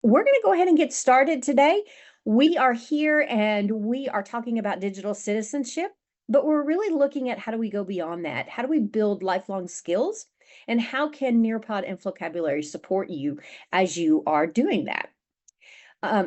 we're going to go ahead and get started today. We are here and we are talking about digital citizenship, but we're really looking at how do we go beyond that? How do we build lifelong skills? And how can Nearpod and Flocabulary support you as you are doing that?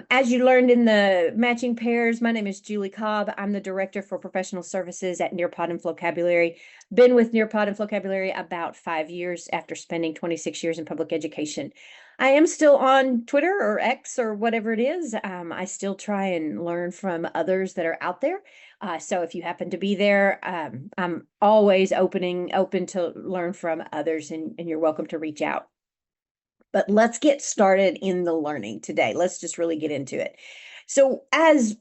As you learned in the matching pairs, my name is Julie Cobb. I'm the Director for Professional Services at Nearpod and Flocabulary. Been with Nearpod and Flocabulary about 5 years after spending 26 years in public education. I am still on Twitter or X or whatever it is. I still try and learn from others that are out there. So if you happen to be there, I'm always open to learn from others, and you're welcome to reach out. But let's get started in the learning today. Let's just really get into it. So as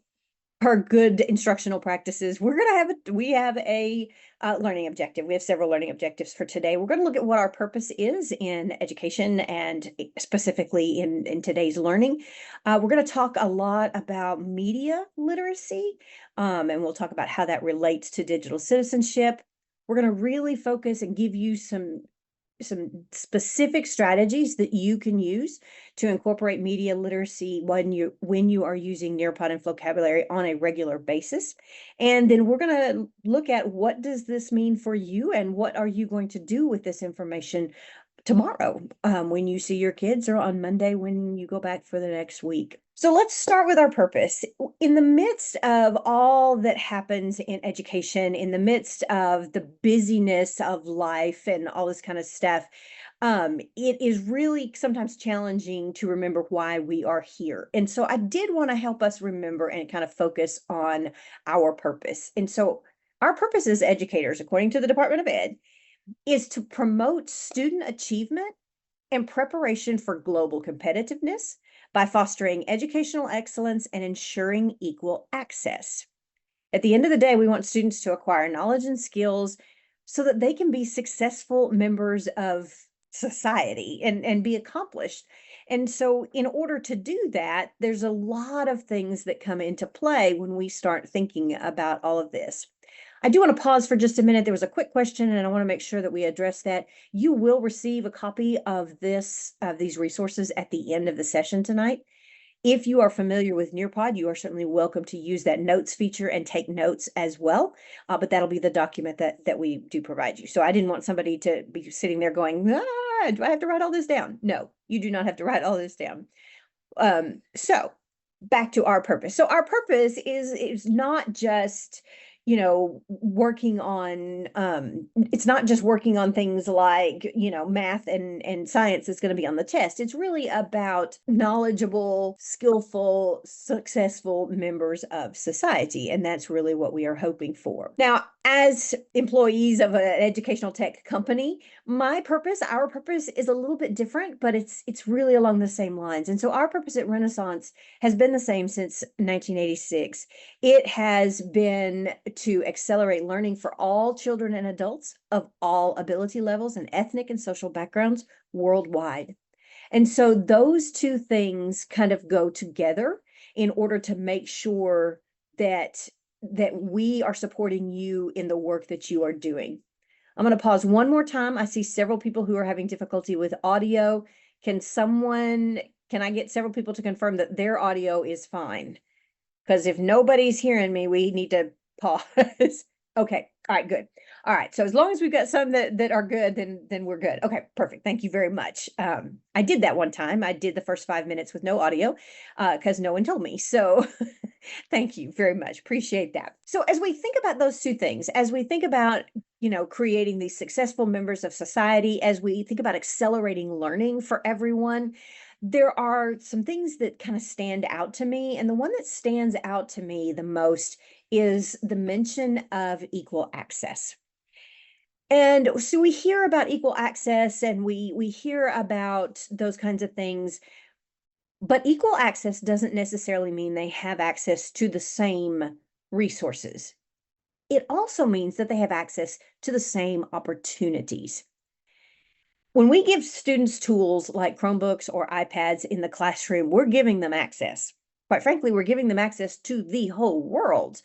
per good instructional practices, we have a learning objective. We have several learning objectives for today. We're going to look at what our purpose is in education and specifically in today's learning. We're going to talk a lot about media literacy, and we'll talk about how that relates to digital citizenship. We're going to really focus and give you some specific strategies that you can use to incorporate media literacy when you are using Nearpod and Flocabulary on a regular basis. And then we're going to look at what does this mean for you and what are you going to do with this information tomorrow when you see your kids, or on Monday when you go back for the next week. So let's start with our purpose. In the midst of all that happens in education, in the midst of the busyness of life and all this kind of stuff, it is really sometimes challenging to remember why we are here. And so I did want to help us remember and kind of focus on our purpose. And so our purpose as educators, according to the Department of Ed, is to promote student achievement and preparation for global competitiveness by fostering educational excellence and ensuring equal access. At the end of the day, we want students to acquire knowledge and skills so that they can be successful members of society and be accomplished. And so in order to do that, there's a lot of things that come into play when we start thinking about all of this. I do want to pause for just a minute. There was a quick question, and I want to make sure that we address that. You will receive a copy of these resources at the end of the session tonight. If you are familiar with Nearpod, you are certainly welcome to use that notes feature and take notes as well. But that'll be the document that we do provide you. So I didn't want somebody to be sitting there going, do I have to write all this down? No, you do not have to write all this down. So back to our purpose. So our purpose is not just working on it's not just working on things like math and science is going to be on the test. It's really about knowledgeable, skillful, successful members of society, and that's really what we are hoping for. Now, as employees of an educational tech company, our purpose is a little bit different, but it's really along the same lines. And so our purpose at Renaissance has been the same since 1986. It has been to accelerate learning for all children and adults of all ability levels and ethnic and social backgrounds worldwide. And so those two things kind of go together in order to make sure that we are supporting you in the work that you are doing. I'm going to pause one more time. I see several people who are having difficulty with audio. Can I get several people to confirm that their audio is fine? Because if nobody's hearing me, we need to pause. Okay. All right, good. All right. So as long as we've got some that are good, then we're good. Okay, perfect. Thank you very much. I did that one time. I did the first 5 minutes with no audio because no one told me. So thank you very much. Appreciate that. So as we think about those two things, as we think about creating these successful members of society, as we think about accelerating learning for everyone, there are some things that kind of stand out to me. And the one that stands out to me the most is the mention of equal access. And so we hear about equal access and we hear about those kinds of things, but equal access doesn't necessarily mean they have access to the same resources. It also means that they have access to the same opportunities. When we give students tools like Chromebooks or iPads in the classroom, we're giving them access. Quite frankly, we're giving them access to the whole world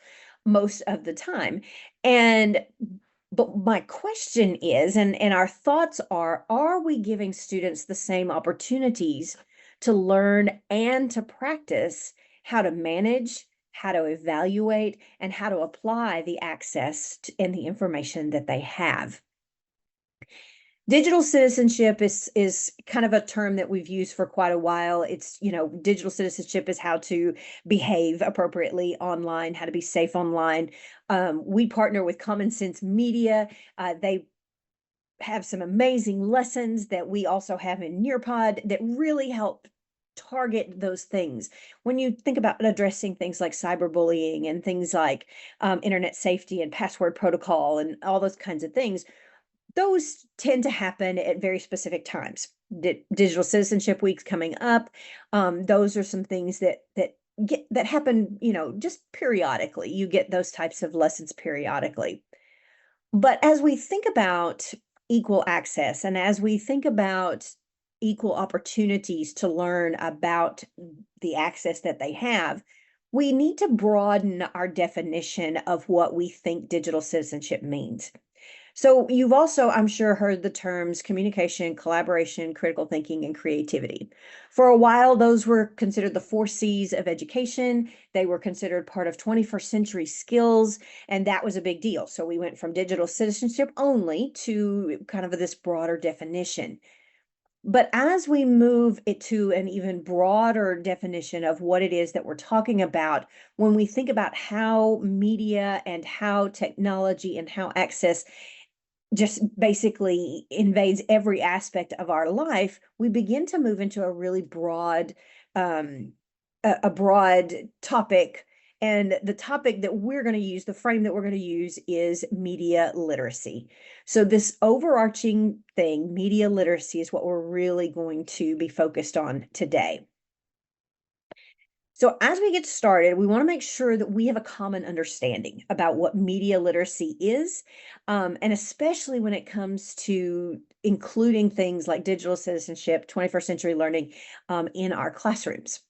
most of the time. But my question is, and our thoughts are we giving students the same opportunities to learn and to practice how to manage, how to evaluate, and how to apply the access and the information that they have. Digital citizenship is kind of a term that we've used for quite a while. It's, digital citizenship is how to behave appropriately online, how to be safe online. We partner with Common Sense Media. They have some amazing lessons that we also have in Nearpod that really help target those things. When you think about addressing things like cyberbullying and things like internet safety and password protocol and all those kinds of things, those tend to happen at very specific times. Digital Citizenship Week's coming up. Those are some things that happen, just periodically. You get those types of lessons periodically. But as we think about equal access and as we think about equal opportunities to learn about the access that they have, we need to broaden our definition of what we think digital citizenship means. So you've also, I'm sure, heard the terms communication, collaboration, critical thinking, and creativity. For a while, those were considered the 4 C's of education. They were considered part of 21st century skills, and that was a big deal. So we went from digital citizenship only to kind of this broader definition. But as we move it to an even broader definition of what it is that we're talking about, when we think about how media and how technology and how access just basically invades every aspect of our life, we begin to move into a really broad, a broad topic. And the topic that we're going to use, the frame that we're going to use is media literacy. So this overarching thing, media literacy, is what we're really going to be focused on today. So as we get started, we want to make sure that we have a common understanding about what media literacy is, and especially when it comes to including things like digital citizenship, 21st century learning in our classrooms.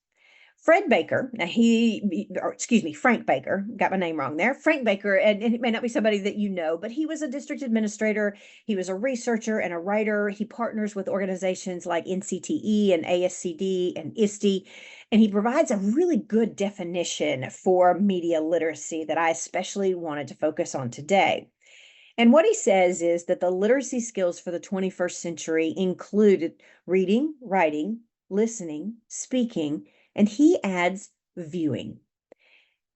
Fred Baker, now Frank Baker, got my name wrong there. Frank Baker, and it may not be somebody that you know, but he was a district administrator. He was a researcher and a writer. He partners with organizations like NCTE and ASCD and ISTE, and he provides a really good definition for media literacy that I especially wanted to focus on today. And what he says is that the literacy skills for the 21st century included reading, writing, listening, speaking, and he adds viewing.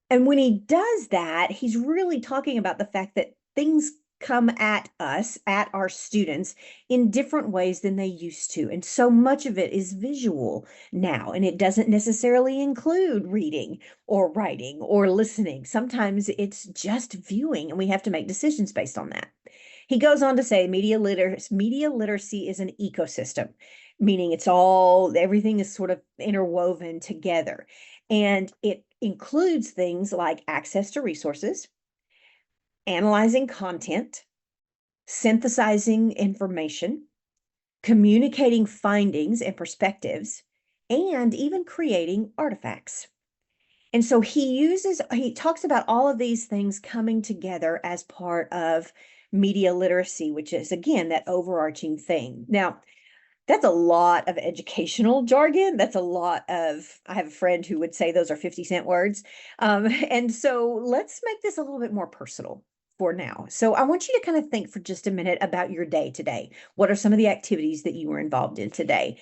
And when he does that, he's really talking about the fact that things come at us, at our students, in different ways than they used to. And so much of it is visual now, and it doesn't necessarily include reading or writing or listening. Sometimes it's just viewing, and we have to make decisions based on that. He goes on to say media literacy is an ecosystem, meaning everything is sort of interwoven together. And it includes things like access to resources, analyzing content, synthesizing information, communicating findings and perspectives, and even creating artifacts. And so he talks about all of these things coming together as part of media literacy, which is, again, that overarching thing. Now, that's a lot of educational jargon. I have a friend who would say those are 50-cent words. And so let's make this a little bit more personal for now. So I want you to kind of think for just a minute about your day today. What are some of the activities that you were involved in today?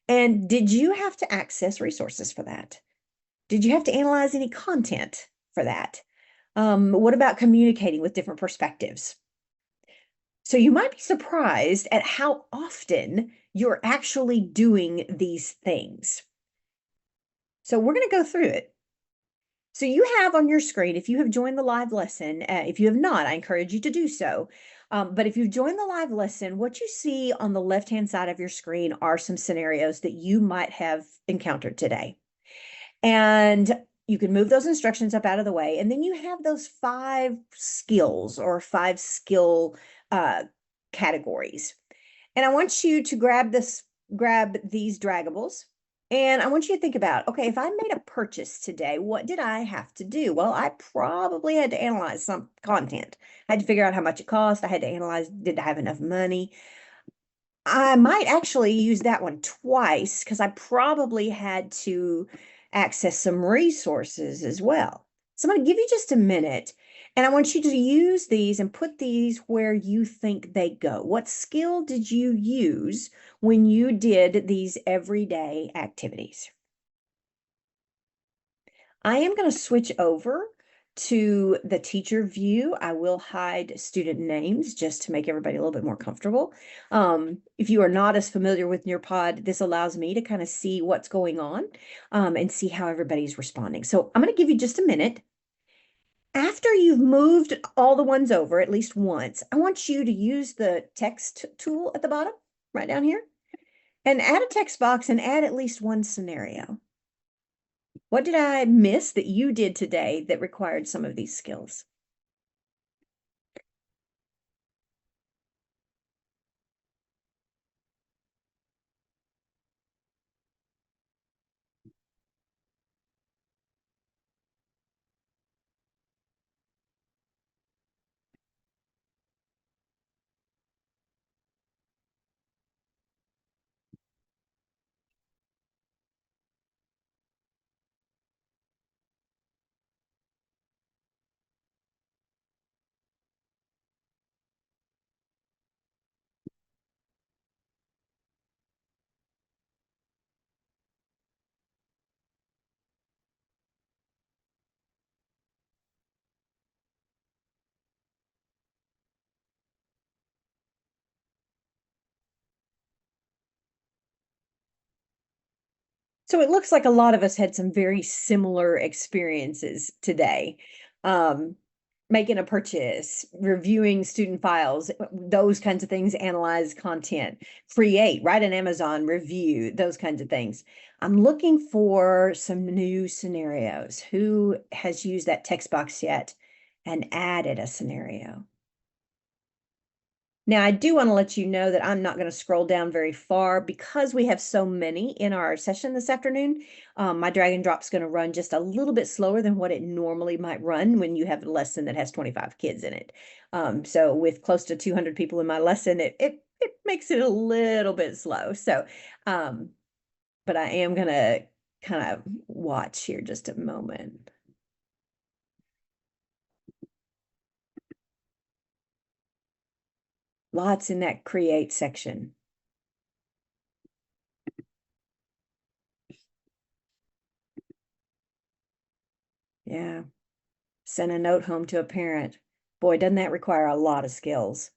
And did you have to access resources for that? Did you have to analyze any content for that? What about communicating with different perspectives? So you might be surprised at how often you're actually doing these things. So we're going to go through it. So you have on your screen, if you have joined the live lesson, if you have not, I encourage you to do so. But if you've joined the live lesson, what you see on the left-hand side of your screen are some scenarios that you might have encountered today. And you can move those instructions up out of the way. And then you have those 5 skills or 5 skill categories. And I want you to grab these draggables. And I want you to think about, okay, if I made a purchase today, what did I have to do? Well, I probably had to analyze some content. I had to figure out how much it cost. I had to analyze, did I have enough money? I might actually use that one twice because I probably had to access some resources as well. So I'm going to give you just a minute and I want you to use these and put these where you think they go. What skill did you use when you did these everyday activities? I am going to switch over to the teacher view. I will hide student names just to make everybody a little bit more comfortable. If you are not as familiar with Nearpod, this allows me to kind of see what's going on and see how everybody's responding. So I'm going to give you just a minute. After you've moved all the ones over at least once, I want you to use the text tool at the bottom, right down here, and add a text box and add at least one scenario. What did I miss that you did today that required some of these skills? So it looks like a lot of us had some very similar experiences today. Um, Making a purchase, reviewing student files, those kinds of things, analyze content, create, write an Amazon review, those kinds of things. I'm looking for some new scenarios. Who has used that text box yet and added a scenario? Now, I do want to let you know that I'm not going to scroll down very far because we have so many in our session this afternoon. My drag and drop's going to run just a little bit slower than what it normally might run when you have a lesson that has 25 kids in it. So with close to 200 people in my lesson, it makes it a little bit slow. So, um, but I am going to kind of watch here just a moment. Lots in that create section. Yeah. Send a note home to a parent. Boy, doesn't that require a lot of skills?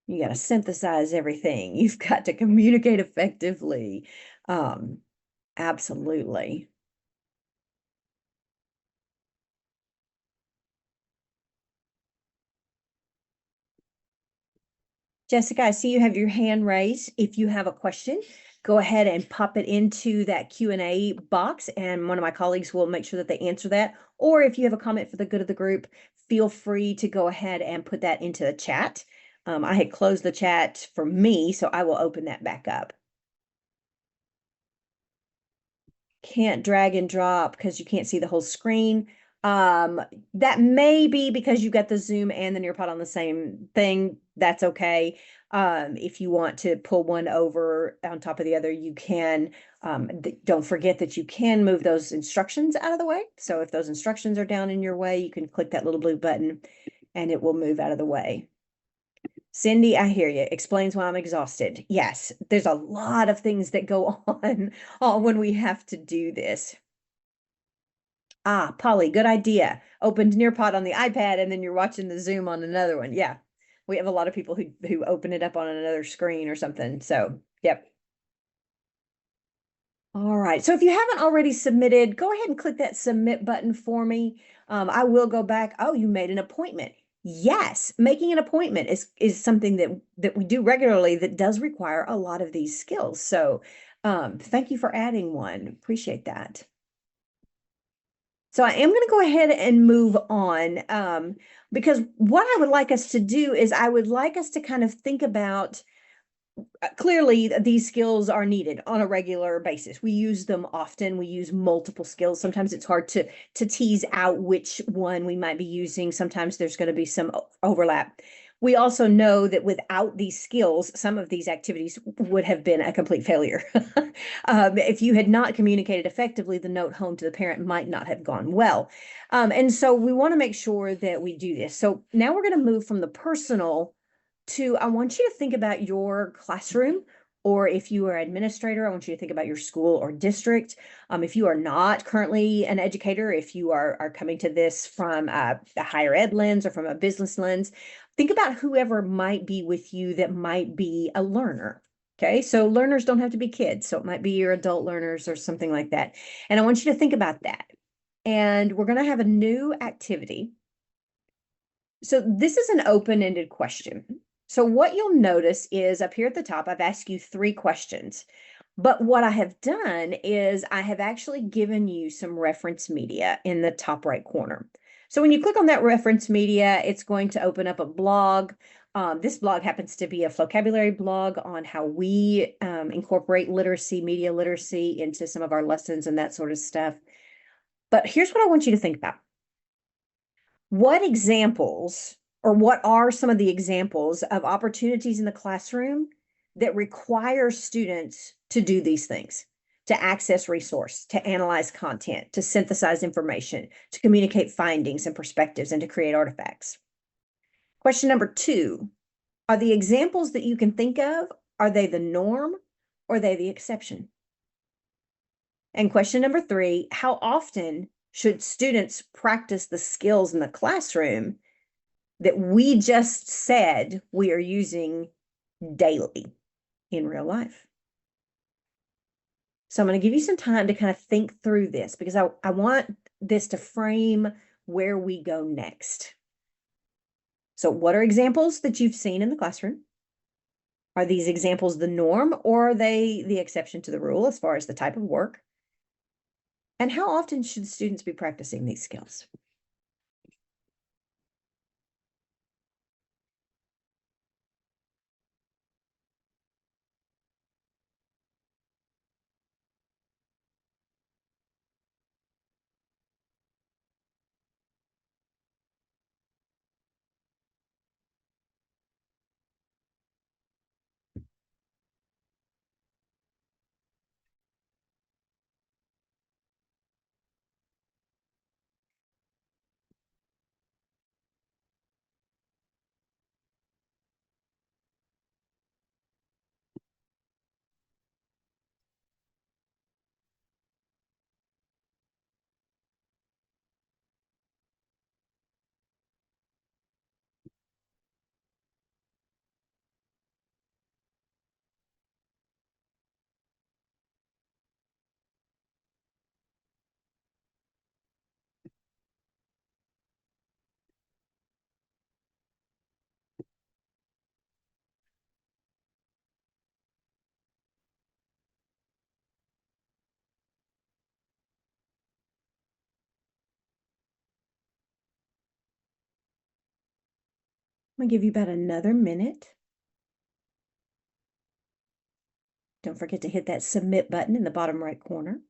You got to synthesize everything. You've got to communicate effectively. Um, Absolutely. Jessica, I see you have your hand raised. If you have a question, go ahead and pop it into that Q&A box, and one of my colleagues will make sure that they answer that. Or if you have a comment for the good of the group, feel free to go ahead and put that into the chat. I had closed the chat for me, so I will open that back up. Can't drag and drop because you can't see the whole screen. That may be because you got the Zoom and the Nearpod on the same thing. That's okay. If you want to pull one over on top of the other, you can. Don't forget that you can move those instructions out of the way. So if those instructions are down in your way, you can click that little blue button and it will move out of the way. Cindy, I hear you. Explains why I'm exhausted. Yes, there's a lot of things that go on when we have to do this. Ah, Polly, good idea. Opened Nearpod on the iPad and then you're watching the Zoom on another one. Yeah. We have a lot of people who open it up on another screen or something. So, yep. All right. So if you haven't already submitted, go ahead and click that submit button for me. I will go back. Oh, you made an appointment. Yes, making an appointment is something that we do regularly that does require a lot of these skills. So thank you for adding one. Appreciate that. So I am going to go ahead and move on because what I would like us to do is I would like us to kind of think about clearly these skills are needed on a regular basis. We use them often. We use multiple skills. Sometimes it's hard to tease out which one we might be using. Sometimes there's going to be some overlap. We also know that without these skills, some of these activities would have been a complete failure. If you had not communicated effectively, the note home to the parent might not have gone well. And so we want to make sure that we do this. So now we're going to move from the personal to, I want you to think about your classroom, or if you are an administrator, I want you to think about your school or district. If you are not currently an educator, if you are coming to this from a higher ed lens or from a business lens, think about whoever might be with you that might be a learner. Okay, so learners don't have to be kids, so it might be your adult learners or something like that. And I want you to think about that. And we're going to have a new activity. So this is an open-ended question. So what you'll notice is up here at the top, I've asked you 3 questions. But what I have done is I have actually given you some reference media in the top right corner. So when you click on that reference media, it's going to open up a blog. This blog happens to be a vocabulary blog on how we incorporate literacy, media literacy into some of our lessons and that sort of stuff. But here's what I want you to think about. What examples, or what are some of the examples of opportunities in the classroom that require students to do these things? To access resource, to analyze content, to synthesize information, to communicate findings and perspectives, and to create artifacts. Question number 2, are the examples that you can think of, are they the norm or are they the exception? And question number 3, how often should students practice the skills in the classroom that we just said we are using daily in real life? So I'm going to give you some time to kind of think through this, because I want this to frame where we go next. So what are examples that you've seen in the classroom? Are these examples the norm, or are they the exception to the rule as far as the type of work? And how often should students be practicing these skills? I'm going to give you about another minute. Don't forget to hit that submit button in the bottom right corner.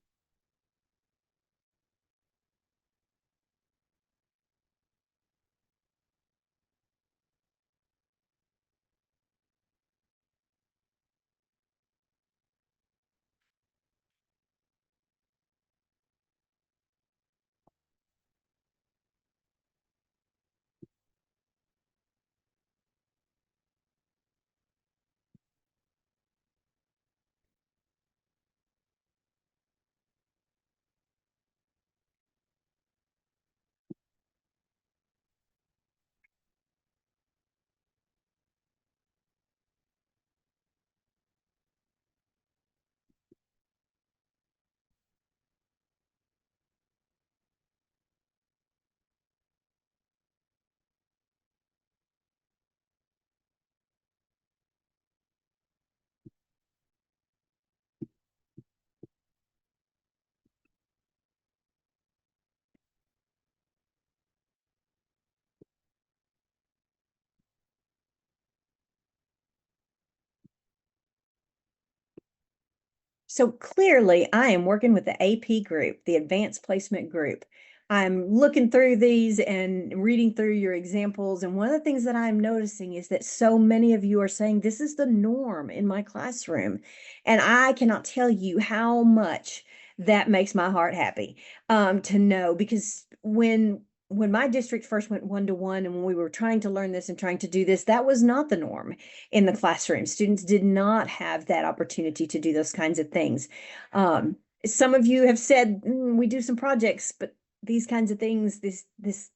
So clearly, I am working with the AP group, the Advanced Placement group. I'm looking through these and reading through your examples. And one of the things that I'm noticing is that so many of you are saying this is the norm in my classroom. And I cannot tell you how much that makes my heart happy to know, because when my district first went one-to-one and when we were trying to learn this and trying to do this, that was not the norm in the classroom. Students did not have that opportunity to do those kinds of things. Some of you have said, we do some projects, but these kinds of things, this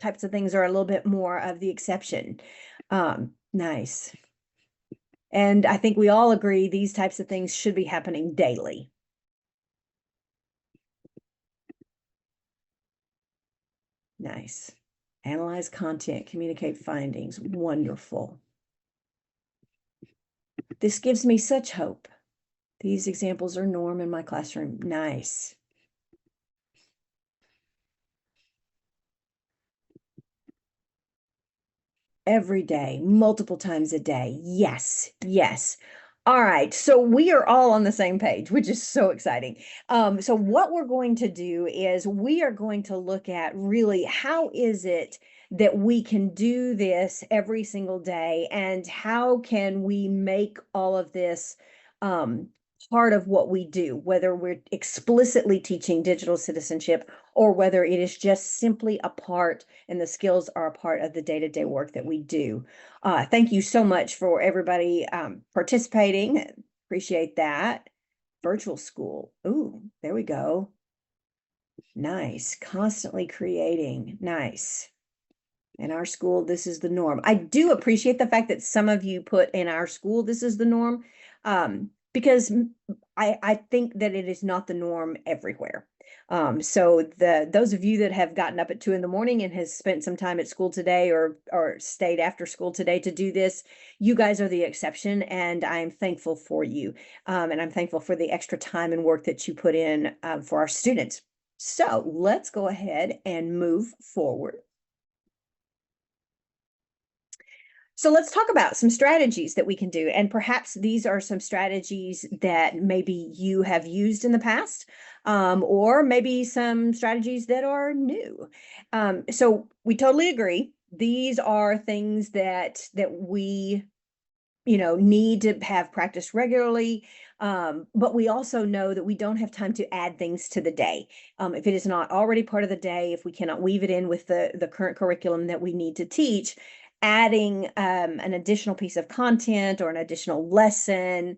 types of things are a little bit more of the exception. Nice. And I think we all agree these types of things should be happening daily. Nice. Analyze content, communicate findings. Wonderful. This gives me such hope. These examples are norm in my classroom. Nice. Every day, multiple times a day. Yes, yes. All right, so we are all on the same page, which is so exciting. So what we're going to do is we are going to look at really how is it that we can do this every single day, and how can we make all of this part of what we do, whether we're explicitly teaching digital citizenship or whether it is just simply a part and the skills are a part of the day-to-day work that we do. Thank you so much for everybody participating. Appreciate that. Virtual school. Ooh, there we go. Nice. Constantly creating. Nice. In our school, this is the norm. I do appreciate the fact that some of you put in our school, this is the norm, because I think that it is not the norm everywhere. So those of you that have gotten up at 2 a.m. and has spent some time at school today or stayed after school today to do this, you guys are the exception, and I'm thankful for you. And I'm thankful for the extra time and work that you put in for our students. So let's go ahead and move forward. So let's talk about some strategies that we can do. And perhaps these are some strategies that maybe you have used in the past, or maybe some strategies that are new. So we totally agree. These are things that we need to have practice regularly. But we also know that we don't have time to add things to the day. If it is not already part of the day, if we cannot weave it in with the current curriculum that we need to teach, adding an additional piece of content or an additional lesson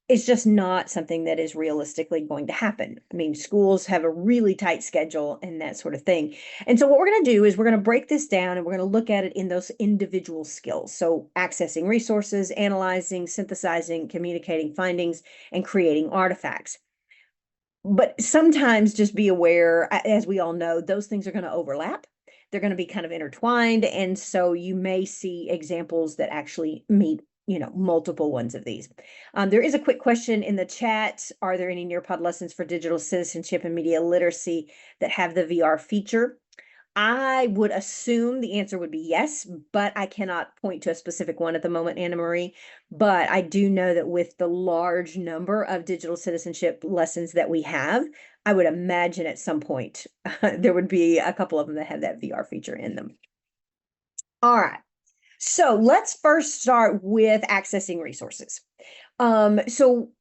is just not something that is realistically going to happen. I mean, schools have a really tight schedule and that sort of thing. And so what we're going to do is we're going to break this down and we're going to look at it in those individual skills. So accessing resources, analyzing, synthesizing, communicating findings, and creating artifacts. But sometimes just be aware, as we all know, those things are going to overlap. They're going to be kind of intertwined. And so you may see examples that actually meet multiple ones of these. There is a quick question in the chat. Are there any Nearpod lessons for digital citizenship and media literacy that have the VR feature? I would assume the answer would be yes, but I cannot point to a specific one at the moment, Anna Marie. But I do know that with the large number of digital citizenship lessons that we have, I would imagine at some point there would be a couple of them that have that VR feature in them. All right. So let's first start with accessing resources. So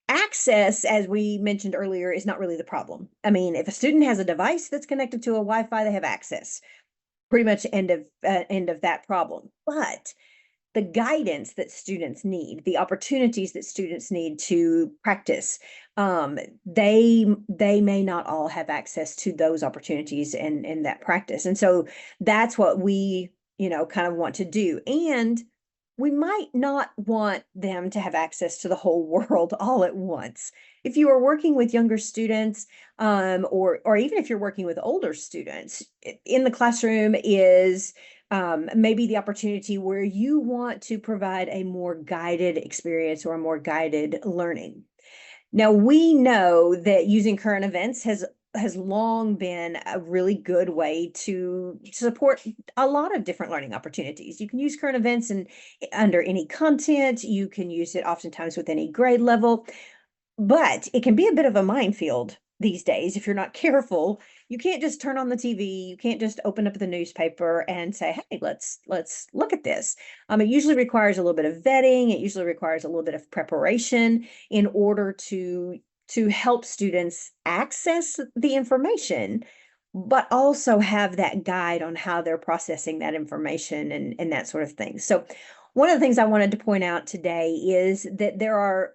access, as we mentioned earlier, is not really the problem. I mean, if a student has a device that's connected to a Wi-Fi, they have access. Pretty much end of that problem. But the guidance that students need, the opportunities that students need to practice, they may not all have access to those opportunities and that practice. And so that's what we kind of want to do. And we might not want them to have access to the whole world all at once. If you are working with younger students, or even if you're working with older students, in the classroom is maybe the opportunity where you want to provide a more guided experience or a more guided learning. Now, we know that using current events has long been a really good way to support a lot of different learning opportunities. You can use current events under any content. You can use it oftentimes with any grade level, but it can be a bit of a minefield these days, if you're not careful, you can't just turn on the TV, you can't just open up the newspaper and say, hey, let's look at this. It usually requires a little bit of vetting, it usually requires a little bit of preparation in order to help students access the information, but also have that guide on how they're processing that information and that sort of thing. So one of the things I wanted to point out today is that there are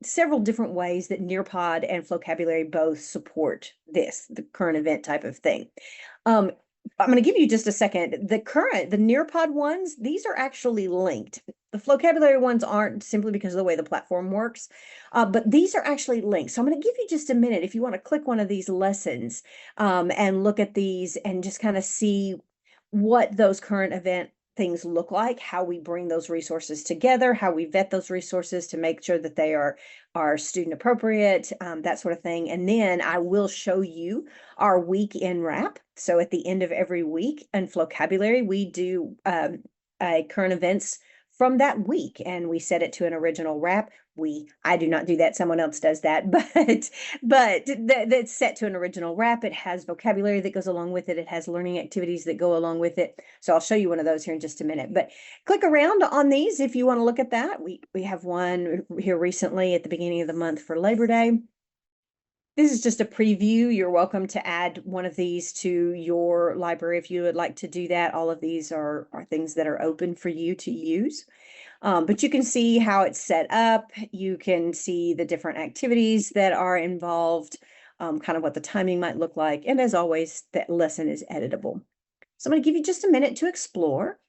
several different ways that Nearpod and Flocabulary both support this, the current event type of thing. I'm going to give you just a second. The Nearpod ones, these are actually linked. The Flocabulary ones aren't, simply because of the way the platform works, but these are actually linked. So I'm going to give you just a minute if you want to click one of these lessons and look at these and just kind of see what those current event things look like, how we bring those resources together, how we vet those resources to make sure that they are student appropriate, that sort of thing. And then I will show you our week in wrap. So at the end of every week in Flocabulary, we do a current events from that week, and we set it to an original wrap. I do not do that, someone else does that, but that's set to an original wrap. It has vocabulary that goes along with it. It has learning activities that go along with it. So I'll show you one of those here in just a minute, but click around on these if you want to look at that. We have one here recently at the beginning of the month for Labor Day. This is just a preview. You're welcome to add one of these to your library if you would like to do that. All of these are things that are open for you to use. But you can see how it's set up. You can see the different activities that are involved, kind of what the timing might look like. And as always, that lesson is editable. So I'm going to give you just a minute to explore.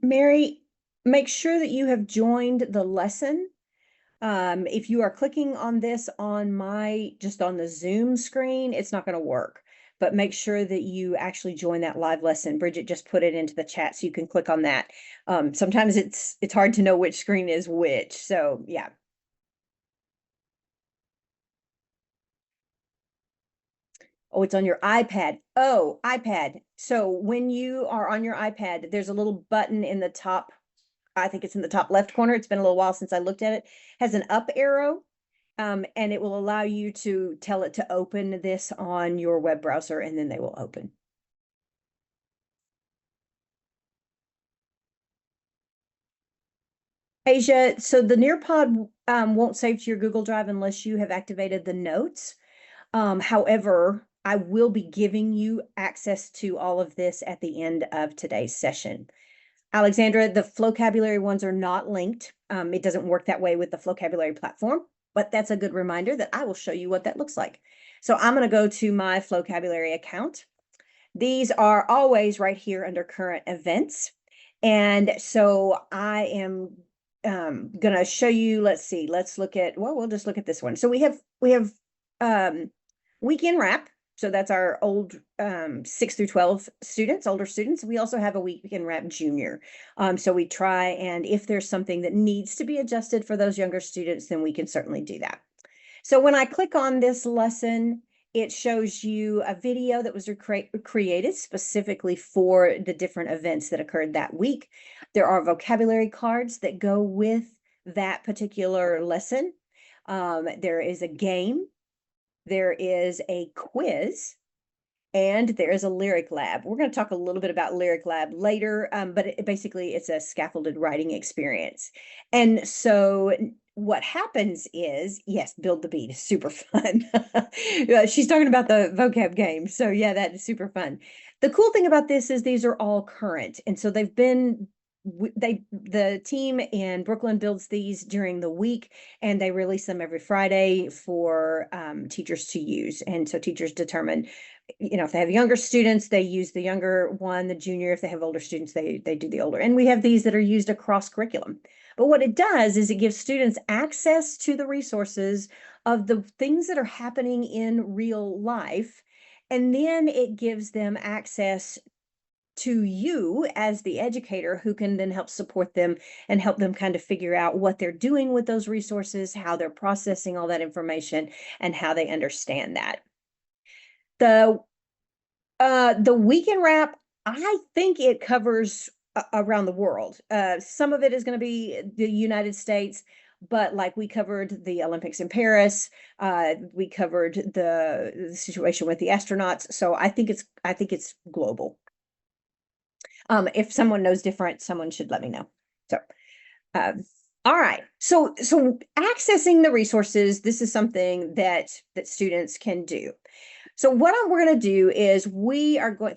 Mary, make sure that you have joined the lesson. If you are clicking on this on just on the Zoom screen, it's not going to work. But make sure that you actually join that live lesson. Bridget just put it into the chat so you can click on that. Sometimes it's hard to know which screen is which. So yeah. Oh, it's on your iPad. Oh, iPad. So when you are on your iPad, there's a little button in the top, I think it's in the top left corner. It's been a little while since I looked at it. Has an up arrow, and it will allow you to tell it to open this on your web browser, and then they will open. Asia, so the Nearpod won't save to your Google Drive unless you have activated the notes. However, I will be giving you access to all of this at the end of today's session. Alexandra, the Flocabulary ones are not linked. It doesn't work that way with the Flocabulary platform, but that's a good reminder that I will show you what that looks like. So I'm going to go to my Flocabulary account. These are always right here under current events. And so I am going to show you, let's see, let's look at, well, we'll just look at this one. So we have weekend wrap. So that's our old 6 through 12 students, older students. We also have a weekend wrap junior. So we try, and if there's something that needs to be adjusted for those younger students, then we can certainly do that. So when I click on this lesson, it shows you a video that was created specifically for the different events that occurred that week. There are vocabulary cards that go with that particular lesson. There is a game. There is a quiz, and there is a lyric lab. We're going to talk a little bit about lyric lab later, but basically it's a scaffolded writing experience. And so what happens is, yes, Build the Beat is super fun. She's talking about the vocab game. So yeah, that is super fun. The cool thing about this is these are all current. And so the team in Brooklyn builds these during the week, and they release them every Friday for teachers to use. And so teachers determine, if they have younger students, they use the younger one, the junior. If they have older students, they do the older. And we have these that are used across curriculum. But what it does is it gives students access to the resources of the things that are happening in real life. And then it gives them access to you as the educator, who can then help support them and help them kind of figure out what they're doing with those resources, how they're processing all that information, and how they understand that. The weekend wrap, I think it covers around the world. Some of it is going to be the United States, but like we covered the Olympics in Paris, we covered the situation with the astronauts. So I think it's global. If someone knows different, someone should let me know. So, all right. So accessing the resources, this is something that students can do. So what we're going to do is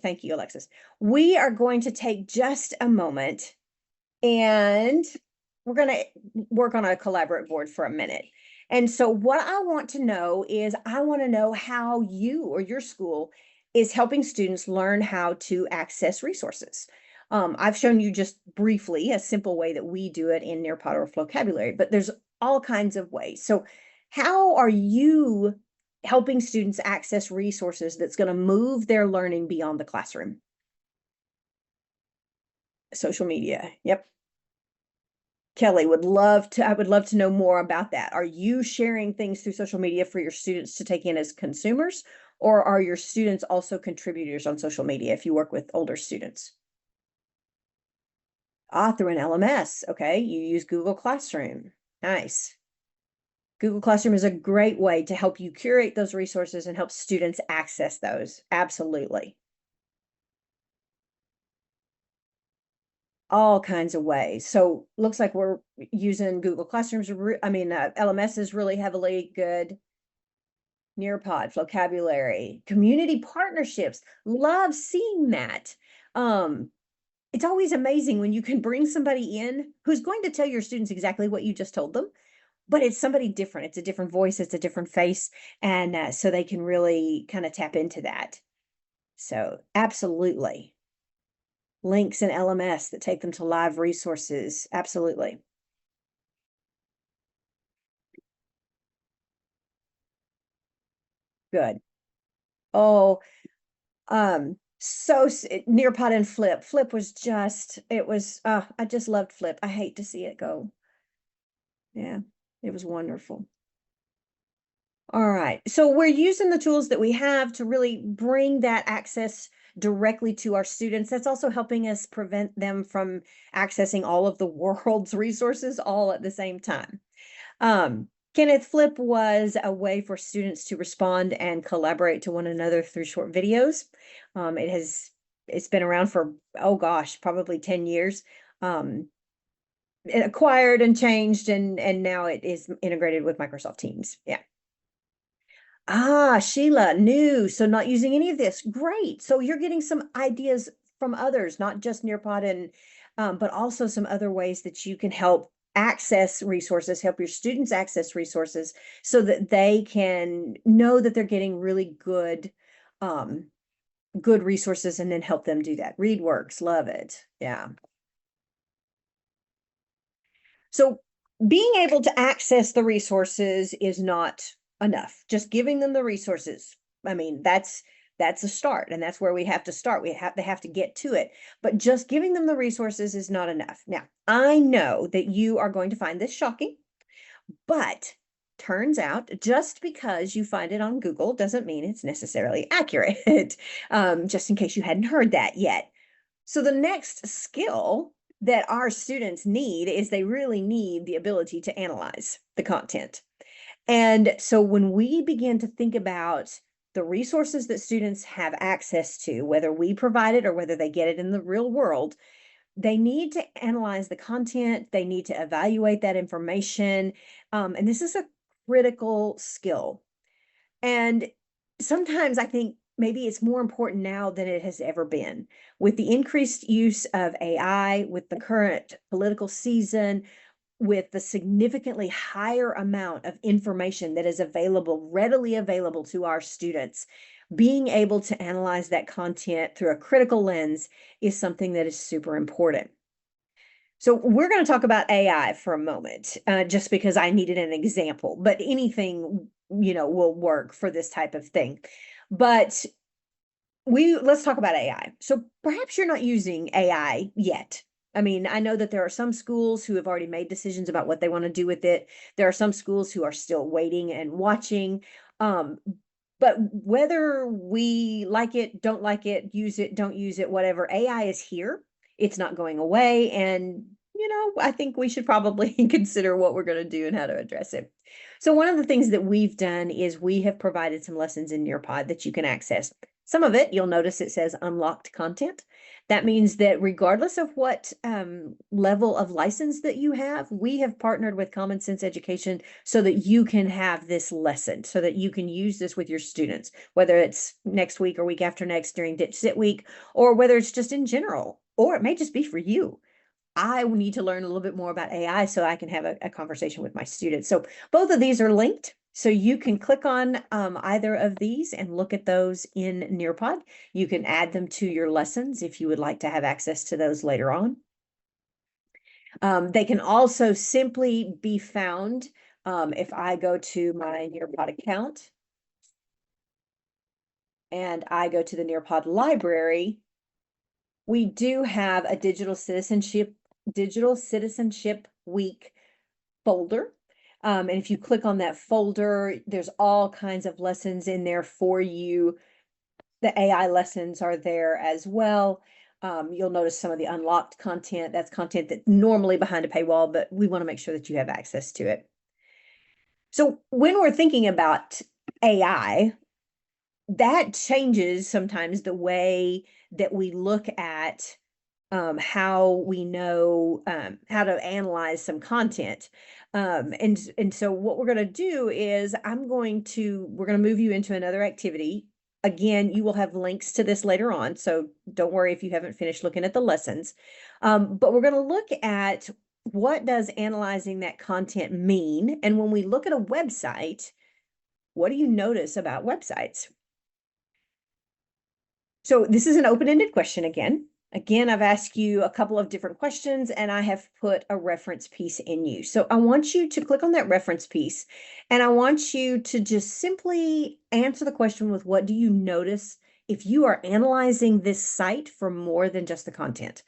thank you, Alexis. We are going to take just a moment and we're going to work on a collaborate board for a minute. And so what I want to know is, I want to know how you or your school is helping students learn how to access resources. I've shown you just briefly a simple way that we do it in Nearpod or Flocabulary, but there's all kinds of ways. So how are you helping students access resources that's going to move their learning beyond the classroom? Social media. Yep. Kelly, I would love to know more about that. Are you sharing things through social media for your students to take in as consumers, or are your students also contributors on social media if you work with older students? Through an LMS. Okay, you use Google Classroom. Nice. Google Classroom is a great way to help you curate those resources and help students access those. Absolutely. All kinds of ways. So looks like we're using Google Classrooms. LMS is really heavily good. Nearpod, Flocabulary, community partnerships. Love seeing that. It's always amazing when you can bring somebody in who's going to tell your students exactly what you just told them, but it's somebody different. It's a different voice. It's a different face. And so they can really kind of tap into that. So absolutely. Links in LMS that take them to live resources. Absolutely. Good. Oh, so Nearpod and Flip was just, I just loved Flip. I hate to see it go. Yeah, it was wonderful. All right. So we're using the tools that we have to really bring that access directly to our students. That's also helping us prevent them from accessing all of the world's resources all at the same time. Kenneth, Flip was a way for students to respond and collaborate to one another through short videos. It's been around for, oh gosh, probably 10 years. It acquired and changed, and now it is integrated with Microsoft Teams. Yeah. Sheila, new. So not using any of this. Great. So you're getting some ideas from others, not just Nearpod but also some other ways that you can help access resources, help your students access resources so that they can know that they're getting really good resources, and then help them do that. ReadWorks, love it. Yeah. So being able to access the resources is not enough. Just giving them the resources. I mean, that's a start, and that's where we have to start. They have to get to it. But just giving them the resources is not enough. Now, I know that you are going to find this shocking, but turns out just because you find it on Google doesn't mean it's necessarily accurate. Just in case you hadn't heard that yet. So the next skill that our students need is they really need the ability to analyze the content. And so when we begin to think about the resources that students have access to, whether we provide it or whether they get it in the real world, they need to analyze the content. They need to evaluate that information. And this is a critical skill. And sometimes I think maybe it's more important now than it has ever been. With the increased use of AI, with the current political season, with the significantly higher amount of information that is readily available to our students, being able to analyze that content through a critical lens is something that is super important. So we're going to talk about AI for a moment, just because I needed an example, but anything, will work for this type of thing. But let's talk about AI. So perhaps you're not using AI yet. I mean, I know that there are some schools who have already made decisions about what they want to do with it. There are some schools who are still waiting and watching. Um, but whether we like it, don't like it, don't use it, whatever, AI is here. It's not going away. And, I think we should probably consider what we're going to do and how to address it. So one of the things that we've done is we have provided some lessons in Nearpod that you can access. Some of it, you'll notice it says unlocked content. That means that regardless of what level of license that you have, we have partnered with Common Sense Education so that you can have this lesson, so that you can use this with your students, whether it's next week or week after next during Ditch Sit Week, or whether it's just in general, or it may just be for you. I need to learn a little bit more about AI so I can have a conversation with my students. So both of these are linked. So you can click on either of these and look at those in Nearpod. You can add them to your lessons if you would like to have access to those later on. They can also simply be found if I go to my Nearpod account and I go to the Nearpod library. We do have a digital citizenship week folder. And if you click on that folder, there's all kinds of lessons in there for you. The AI lessons are there as well. You'll notice some of the unlocked content. That's content that normally behind a paywall, but we want to make sure that you have access to it. So when we're thinking about AI, that changes sometimes the way that we look at how we know how to analyze some content. And so what we're going to do is we're going to move you into another activity. Again, you will have links to this later on, so don't worry if you haven't finished looking at the lessons. But we're going to look at what does analyzing that content mean? And when we look at a website, what do you notice about websites? So this is an open-ended question again. Again, I've asked you a couple of different questions and I have put a reference piece in you. So I want you to click on that reference piece and I want you to just simply answer the question with what do you notice if you are analyzing this site for more than just the content.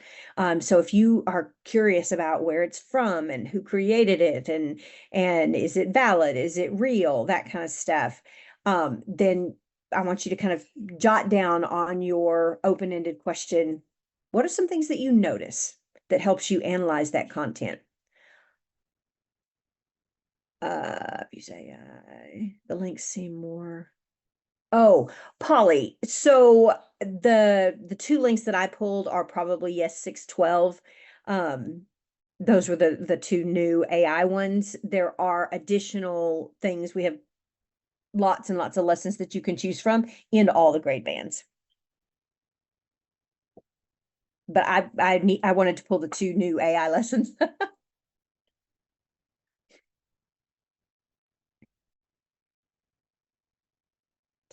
So if you are curious about where it's from and who created it and is it valid, is it real, that kind of stuff, then I want you to kind of jot down on your open-ended question, what are some things that you notice that helps you analyze that content? Use AI. The links seem more. Oh, Polly. So the two links that I pulled are probably yes 612. Those were the two new AI ones. There are additional things. We have lots and lots of lessons that you can choose from in all the grade bands. But I wanted to pull the two new AI lessons.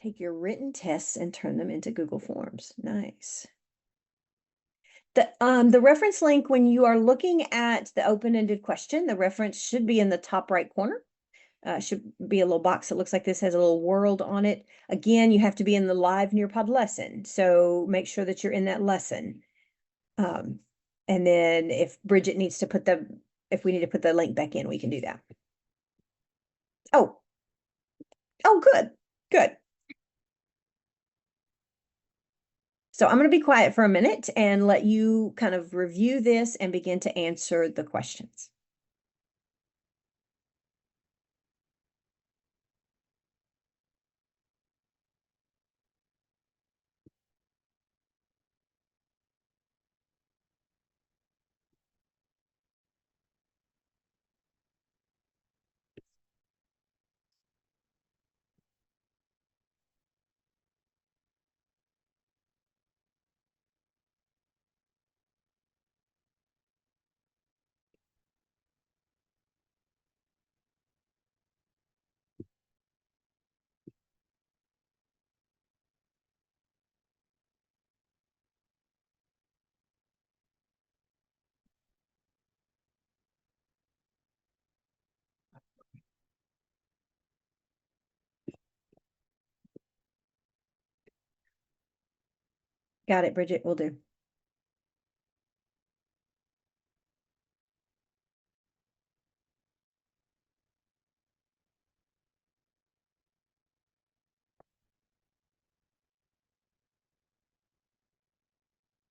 Take your written tests and turn them into Google Forms. Nice. The reference link, when you are looking at the open-ended question, the reference should be in the top right corner. Should be a little box that looks like this, has a little world on it. Again, you have to be in the live Nearpod lesson, so make sure that you're in that lesson. And then if Bridget needs to if we need to put the link back in, we can do that. Oh, good, good. So I'm going to be quiet for a minute and let you kind of review this and begin to answer the questions. Got it, Bridget, will do.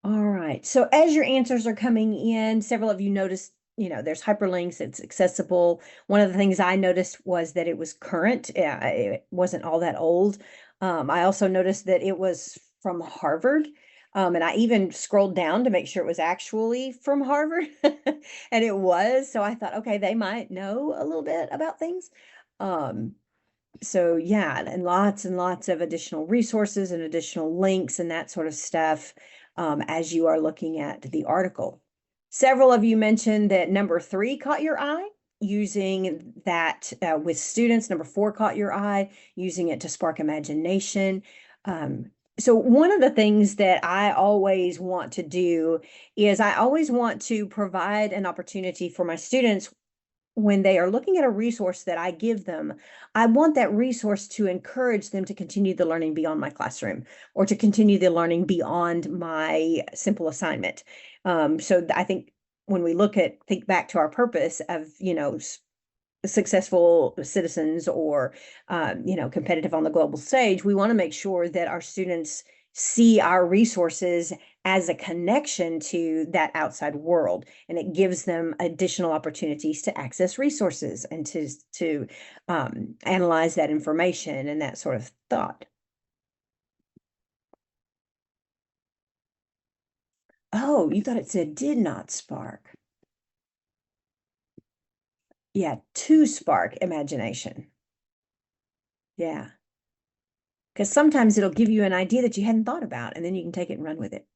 All right. So as your answers are coming in, several of you noticed, there's hyperlinks, it's accessible. One of the things I noticed was that it was current. It wasn't all that old. I also noticed that it was from Harvard. And I even scrolled down to make sure it was actually from Harvard. And it was. So I thought, okay, they might know a little bit about things. Um, so yeah, and lots of additional resources and additional links and that sort of stuff as you are looking at the article. Several of you mentioned that number 3 caught your eye, using that with students. Number 4 caught your eye, using it to spark imagination. So one of the things that I always want to do is I always want to provide an opportunity for my students when they are looking at a resource that I give them. I want that resource to encourage them to continue the learning beyond my classroom or to continue the learning beyond my simple assignment. So I think when we think back to our purpose of, successful citizens or competitive on the global stage, we want to make sure that our students see our resources as a connection to that outside world, and it gives them additional opportunities to access resources and to analyze that information and that sort of thought. Oh, you thought it said did not spark. Yeah, to spark imagination. Yeah. Because sometimes it'll give you an idea that you hadn't thought about, and then you can take it and run with it.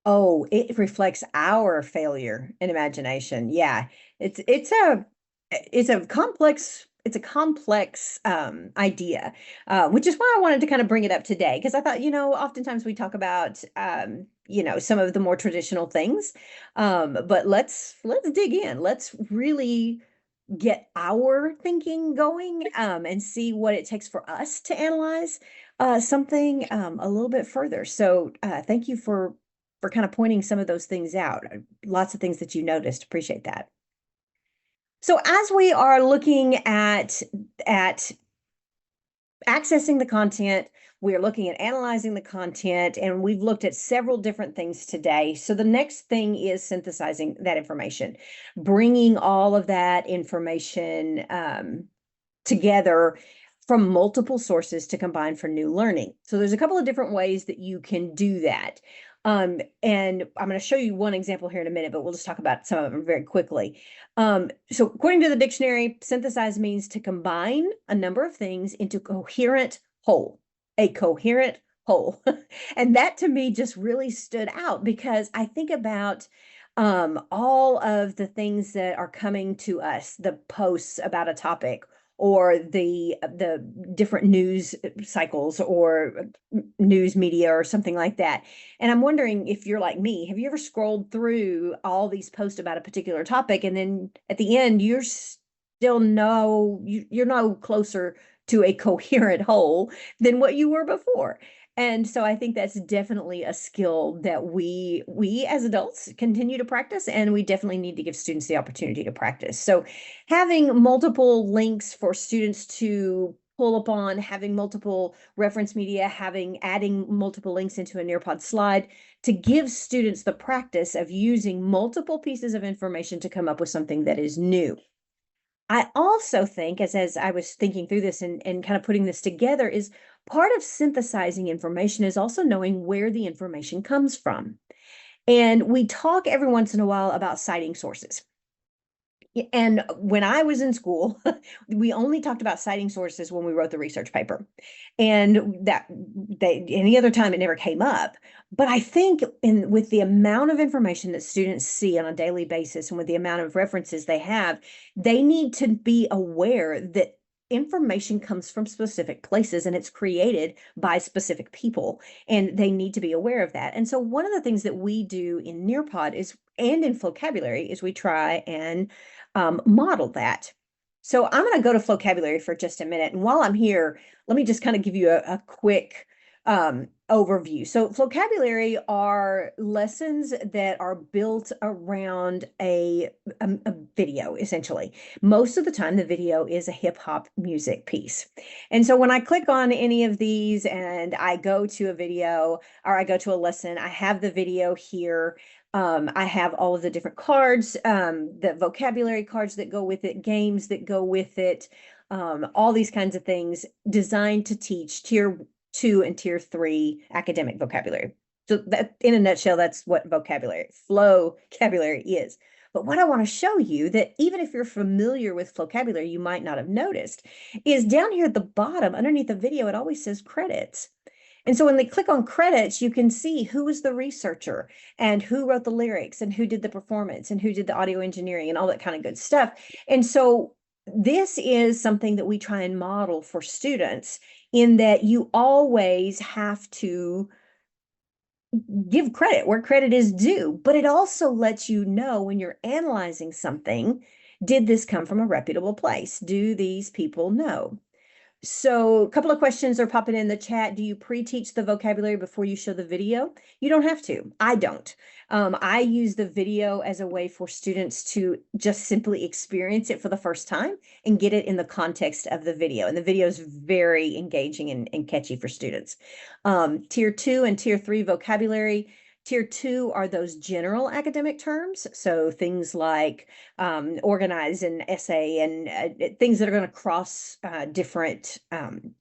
Oh, it reflects our failure in imagination. Yeah. It's a complex idea, which is why I wanted to kind of bring it up today, because I thought, oftentimes we talk about some of the more traditional things. But let's dig in. Let's really get our thinking going and see what it takes for us to analyze something a little bit further. So thank you for kind of pointing some of those things out. Lots of things that you noticed. Appreciate that. So as we are looking at accessing the content, we are looking at analyzing the content, and we've looked at several different things today. So the next thing is synthesizing that information, bringing all of that information together from multiple sources to combine for new learning. So there's a couple of different ways that you can do that. And I'm going to show you one example here in a minute, but we'll just talk about some of them very quickly. So according to the dictionary, synthesize means to combine a number of things into coherent whole, a coherent whole. And that to me just really stood out because I think about all of the things that are coming to us, the posts about a topic, or the different news cycles or news media or something like that. And I'm wondering if you're like me, have you ever scrolled through all these posts about a particular topic, and then at the end you're no closer to a coherent whole than what you were before? And so I think that's definitely a skill that we as adults continue to practice, and we definitely need to give students the opportunity to practice. So having multiple links for students to pull upon, having multiple reference media, adding multiple links into a Nearpod slide to give students the practice of using multiple pieces of information to come up with something that is new. I also think, as I was thinking through this and kind of putting this together, is part of synthesizing information is also knowing where the information comes from. And we talk every once in a while about citing sources. And when I was in school, we only talked about citing sources when we wrote the research paper. And any other time it never came up. But I think with the amount of information that students see on a daily basis and with the amount of references they have, they need to be aware that information comes from specific places and it's created by specific people, and they need to be aware of that. And so one of the things that we do in Nearpod and in Flocabulary is we try and model that. So I'm going to go to vocabulary for just a minute. And while I'm here, let me just kind of give you a quick overview. So vocabulary are lessons that are built around a video, essentially. Most of the time, the video is a hip hop music piece. And so when I click on any of these and I go to a video or I go to a lesson, I have the video here. I have all of the different cards, the vocabulary cards that go with it, games that go with it, all these kinds of things designed to teach tier 2 and tier 3 academic vocabulary. So that, in a nutshell, that's what vocabulary is. But what I want to show you that even if you're familiar with vocabulary, you might not have noticed is down here at the bottom underneath the video, it always says credits. And so when they click on credits, you can see who was the researcher and who wrote the lyrics and who did the performance and who did the audio engineering and all that kind of good stuff. And so this is something that we try and model for students in that you always have to give credit where credit is due, but it also lets you know when you're analyzing something, did this come from a reputable place? Do these people know? So a couple of questions are popping in the chat. Do you pre-teach the vocabulary before you show the video? You don't have to. I don't. I use the video as a way for students to just simply experience it for the first time and get it in the context of the video. And the video is very engaging and catchy for students. Tier 2 and tier 3 vocabulary. Tier 2 are those general academic terms. So things like organize and essay and things that are going to cross different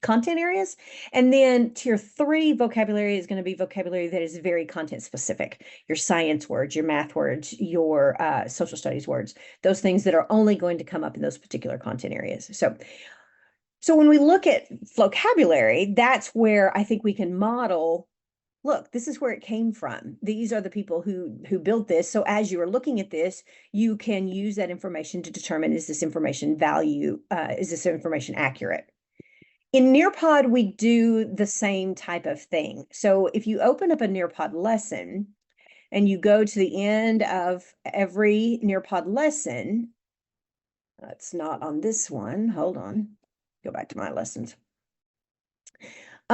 content areas. And then tier 3 vocabulary is going to be vocabulary that is very content specific. Your science words, your math words, your social studies words, those things that are only going to come up in those particular content areas. So when we look at vocabulary, that's where I think we can model, look, this is where it came from. These are the people who built this. So as you are looking at this, you can use that information to determine, is this information is this information accurate? In Nearpod, we do the same type of thing. So if you open up a Nearpod lesson and you go to the end of every Nearpod lesson, it's not on this one. Hold on. Go back to my lessons.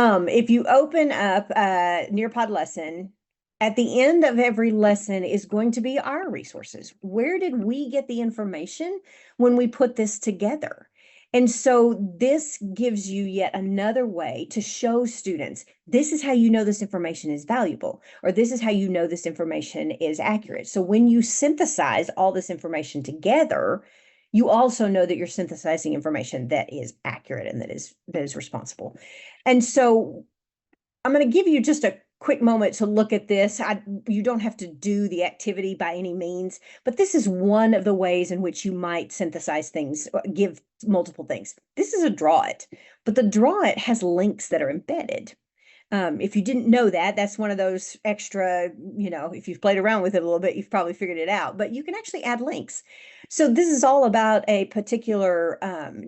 If you open up a Nearpod lesson, at the end of every lesson is going to be our resources. Where did we get the information when we put this together? And so this gives you yet another way to show students, this is how you know this information is valuable, or this is how you know this information is accurate. So when you synthesize all this information together, you also know that you're synthesizing information that is accurate and that is responsible. And so I'm going to give you just a quick moment to look at this. You don't have to do the activity by any means, but this is one of the ways in which you might synthesize things, give multiple things. This is a draw it, but the draw it has links that are embedded. If you didn't know that, that's one of those extra, if you've played around with it a little bit, you've probably figured it out, but you can actually add links. So this is all about a particular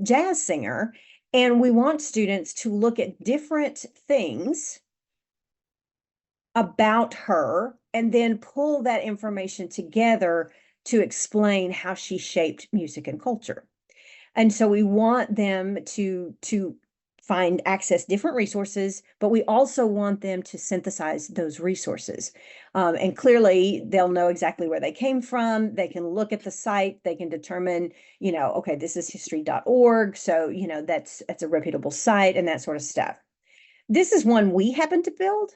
jazz singer, and we want students to look at different things about her and then pull that information together to explain how she shaped music and culture. And so we want them to access different resources, but we also want them to synthesize those resources. And clearly they'll know exactly where they came from. They can look at the site, they can determine, okay, this is history.org. So, that's a reputable site and that sort of stuff. This is one we happen to build,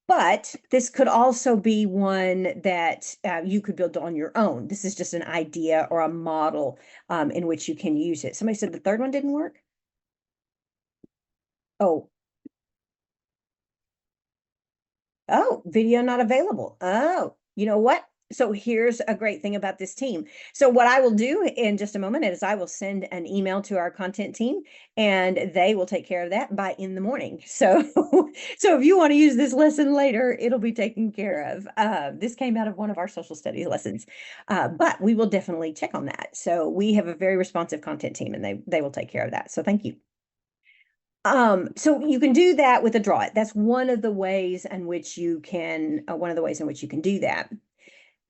but this could also be one that you could build on your own. This is just an idea or a model in which you can use it. Somebody said the third one didn't work. Oh, video not available. Oh, you know what? So here's a great thing about this team. So what I will do in just a moment is I will send an email to our content team and they will take care of that by in the morning. So, so if you want to use this lesson later, it'll be taken care of. This came out of one of our social studies lessons, but we will definitely check on that. So we have a very responsive content team and they will take care of that. So thank you. So you can do that with a draw it. That's one of the ways in which you can do that.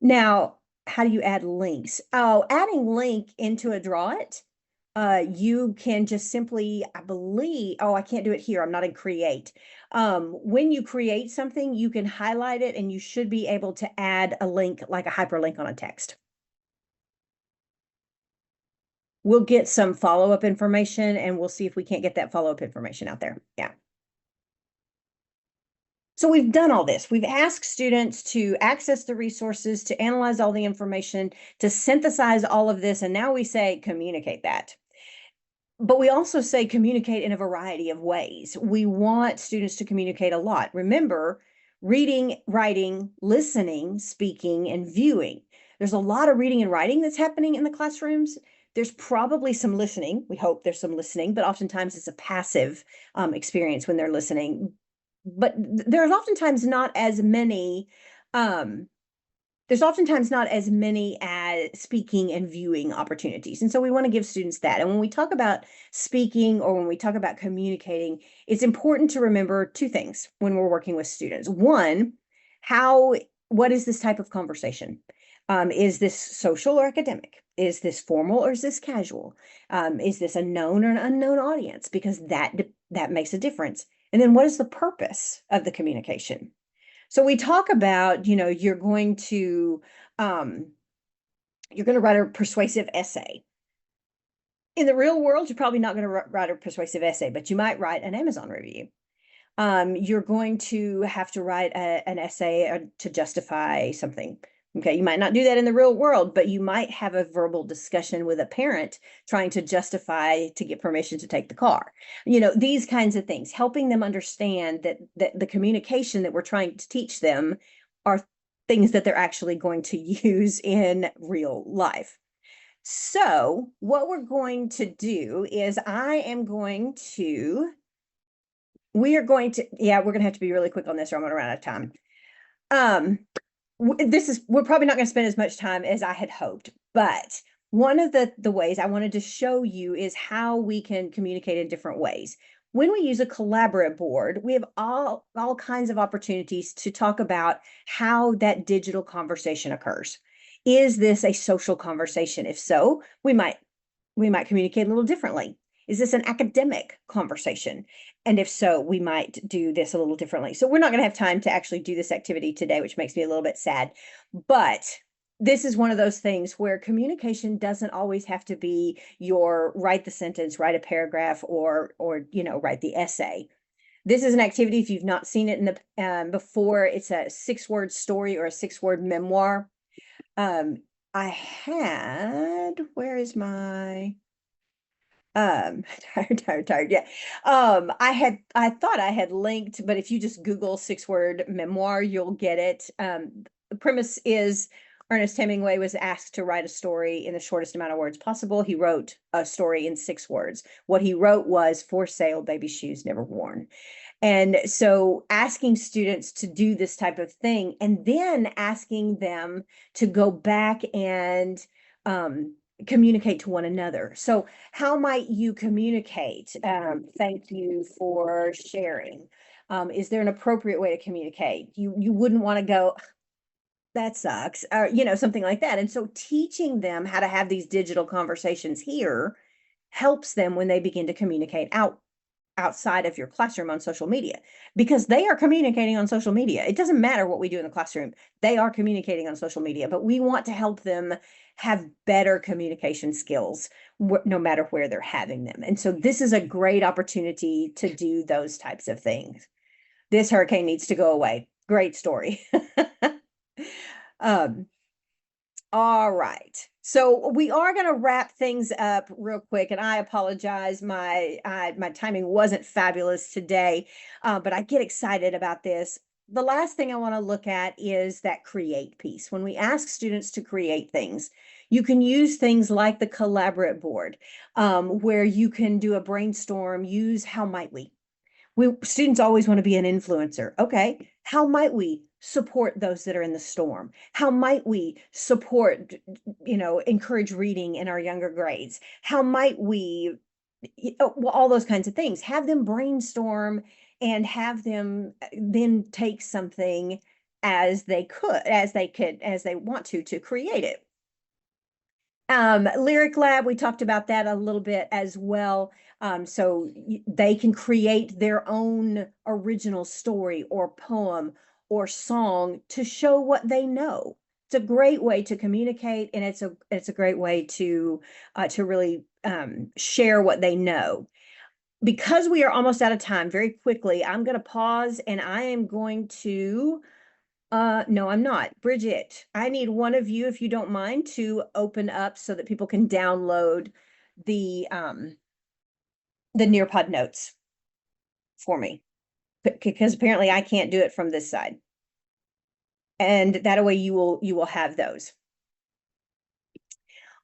Now, how do you add links? Oh, adding link into a draw it. You can just simply, I believe, oh, I can't do it here. I'm not in create. When you create something, you can highlight it and you should be able to add a link, like a hyperlink on a text. We'll get some follow-up information and we'll see if we can't get that follow-up information out there. Yeah. So we've done all this. We've asked students to access the resources, to analyze all the information, to synthesize all of this, and now we say communicate that. But we also say communicate in a variety of ways. We want students to communicate a lot. Remember, reading, writing, listening, speaking, and viewing. There's a lot of reading and writing that's happening in the classrooms. There's probably some listening. We hope there's some listening, but oftentimes it's a passive experience when they're listening. But there's oftentimes not as many as speaking and viewing opportunities. And so we want to give students that. And when we talk about speaking or when we talk about communicating, it's important to remember two things when we're working with students. One, what is this type of conversation? Is this social or academic? Is this formal or is this casual? Is this a known or an unknown audience? Because that makes a difference. And then what is the purpose of the communication? So we talk about, you're going to write a persuasive essay. In the real world, you're probably not going to write a persuasive essay, but you might write an Amazon review. You're going to have to write an essay to justify something. Okay, you might not do that in the real world, but you might have a verbal discussion with a parent trying to justify to get permission to take the car. These kinds of things, helping them understand that the communication that we're trying to teach them are things that they're actually going to use in real life. So what we're going to do is we're going to have to be really quick on this or I'm going to run out of time. We're probably not going to spend as much time as I had hoped, but one of the ways I wanted to show you is how we can communicate in different ways. When we use a collaborate board, we have all kinds of opportunities to talk about how that digital conversation occurs. Is this a social conversation? If so, we might communicate a little differently. Is this an academic conversation? And if so, we might do this a little differently. So we're not going to have time to actually do this activity today, which makes me a little bit sad. But this is one of those things where communication doesn't always have to be write the sentence, write a paragraph, or write the essay. This is an activity, if you've not seen it in the before, it's a 6-word story or a 6-word memoir. Where is my tired. Yeah. I thought I had linked, but if you just Google 6-word memoir, you'll get it. The premise is Ernest Hemingway was asked to write a story in the shortest amount of words possible. He wrote a story in 6 words. What he wrote was "For sale, baby shoes never worn." And so asking students to do this type of thing and then asking them to go back and communicate to one another. So how might you communicate? Thank you for sharing. Is there an appropriate way to communicate? You wouldn't want to go, that sucks, or something like that. And so teaching them how to have these digital conversations here helps them when they begin to communicate outside of your classroom on social media, because they are communicating on social media. It doesn't matter what we do in the classroom. They are communicating on social media, but we want to help them have better communication skills no matter where they're having them. And so this is a great opportunity to do those types of things. This hurricane needs to go away. Great story. All right. So we are going to wrap things up real quick, and I apologize. My timing wasn't fabulous today, but I get excited about this. The last thing I want to look at is that create piece. When we ask students to create things, you can use things like the collaborate board, where you can do a brainstorm, use how might we. Students always want to be an influencer. Okay, how might we support those that are in the storm? How might we support, encourage reading in our younger grades? How might we, all those kinds of things. Have them brainstorm and have them then take something as they want to create it. Lyric Lab, we talked about that a little bit as well. So they can create their own original story or poem or song to show what they know. It's a great way to communicate, and it's a great way to really share what they know. Because we are almost out of time, very quickly, I'm going to pause and I am going to no, I'm not. Bridget, I need one of you, if you don't mind, to open up so that people can download the Nearpod notes for me, because apparently I can't do it from this side. And that way you will have those.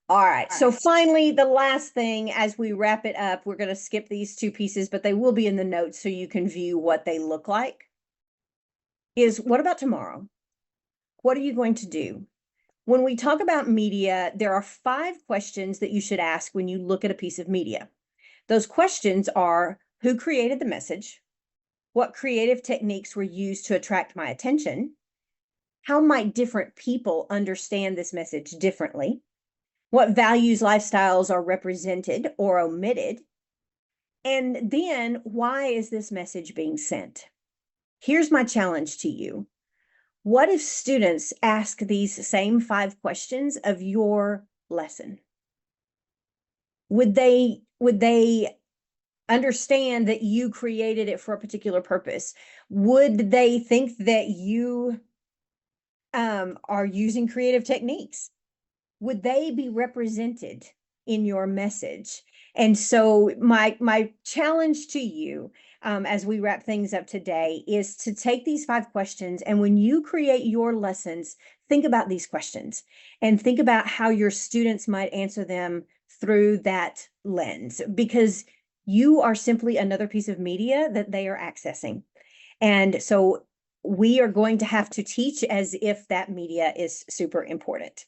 All right. So finally, the last thing as we wrap it up, we're going to skip these two pieces, but they will be in the notes so you can view what they look like, is what about tomorrow? What are you going to do? When we talk about media, there are 5 questions that you should ask when you look at a piece of media. Those questions are: who created the message? What creative techniques were used to attract my attention? How might different people understand this message differently? What values, lifestyles are represented or omitted? And then, why is this message being sent? Here's my challenge to you. What if students ask these same 5 questions of your lesson? Would they understand that you created it for a particular purpose? Would they think that you are using creative techniques? Would they be represented in your message? And so my challenge to you, as we wrap things up today, is to take these 5 questions, and when you create your lessons, think about these questions and think about how your students might answer them through that lens, because you are simply another piece of media that they are accessing. And so we are going to have to teach as if that media is super important.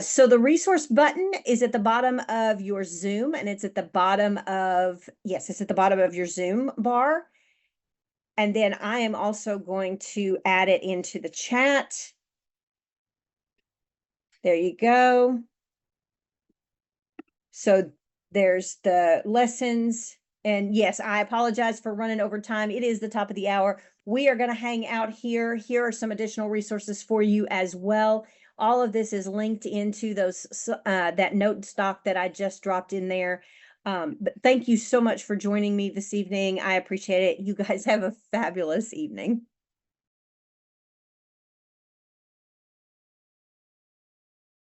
So the resource button is at the bottom of your Zoom, and it's at the bottom of, yes, it's at the bottom of your Zoom bar. And then I am also going to add it into the chat. There you go. So there's the lessons. And yes, I apologize for running over time. It is the top of the hour. We are going to hang out here. Here are some additional resources for you as well. All of this is linked into those that note stock that I just dropped in there. But thank you so much for joining me this evening. I appreciate it. You guys have a fabulous evening.